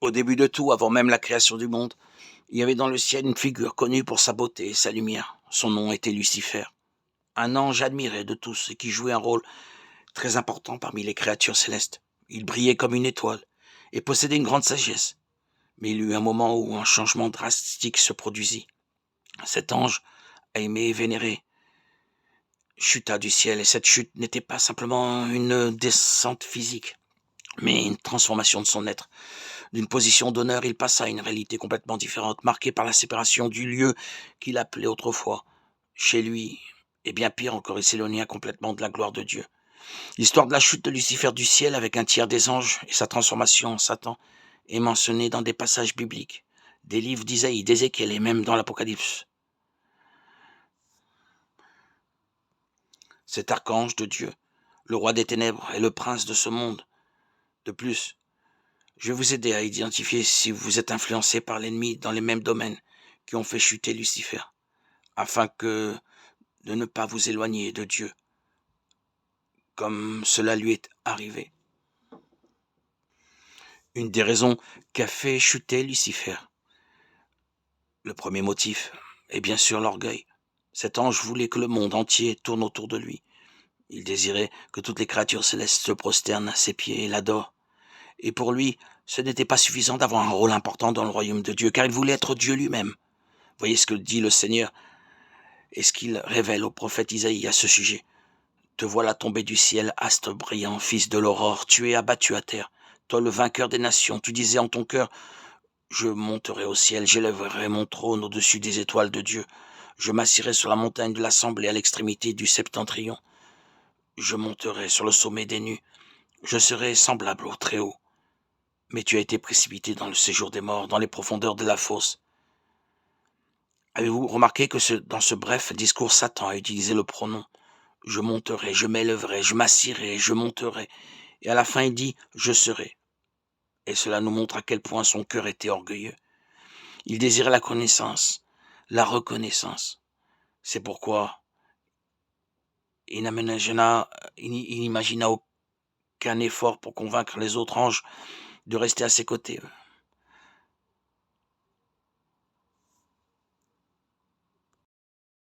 Au début de tout, avant même la création du monde, il y avait dans le ciel une figure connue pour sa beauté et sa lumière. Son nom était Lucifer, un ange admiré de tous et qui jouait un rôle très important parmi les créatures célestes. Il brillait comme une étoile et possédait une grande sagesse. Mais il y eut un moment où un changement drastique se produisit. Cet ange, aimé et vénéré, chuta du ciel et cette chute n'était pas simplement une descente physique, mais une transformation de son être. D'une position d'honneur, il passa à une réalité complètement différente, marquée par la séparation du lieu qu'il appelait autrefois chez lui, et bien pire encore, il s'éloigna complètement de la gloire de Dieu. L'histoire de la chute de Lucifer du ciel avec un tiers des anges et sa transformation en Satan est mentionnée dans des passages bibliques, des livres d'Isaïe, d'Ézéchiel et même dans l'Apocalypse. Cet archange de Dieu, le roi des ténèbres et le prince de ce monde. De plus, je vais vous aider à identifier si vous êtes influencé par l'ennemi dans les mêmes domaines qui ont fait chuter Lucifer, afin que de ne pas vous éloigner de Dieu, comme cela lui est arrivé. Une des raisons qu'a fait chuter Lucifer. Le premier motif est bien sûr l'orgueil. Cet ange voulait que le monde entier tourne autour de lui. Il désirait que toutes les créatures célestes se prosternent à ses pieds et l'adorent. Et pour lui, ce n'était pas suffisant d'avoir un rôle important dans le royaume de Dieu, car il voulait être Dieu lui-même. Voyez ce que dit le Seigneur et ce qu'il révèle au prophète Isaïe à ce sujet. Te voilà tombé du ciel, astre brillant, fils de l'aurore, tu es abattu à terre. Toi le vainqueur des nations, tu disais en ton cœur, je monterai au ciel, j'élèverai mon trône au-dessus des étoiles de Dieu. Je m'assirai sur la montagne de l'assemblée à l'extrémité du septentrion. Je monterai sur le sommet des nues. Je serai semblable au Très-Haut. Mais tu as été précipité dans le séjour des morts, dans les profondeurs de la fosse. Avez-vous remarqué que dans ce bref discours, Satan a utilisé le pronom « je monterai, je m'élèverai, je m'assirai, je monterai ». Et à la fin, il dit « je serai ». Et cela nous montre à quel point son cœur était orgueilleux. Il désirait la connaissance, la reconnaissance. C'est pourquoi il n'imagina aucun effort pour convaincre les autres anges de rester à ses côtés.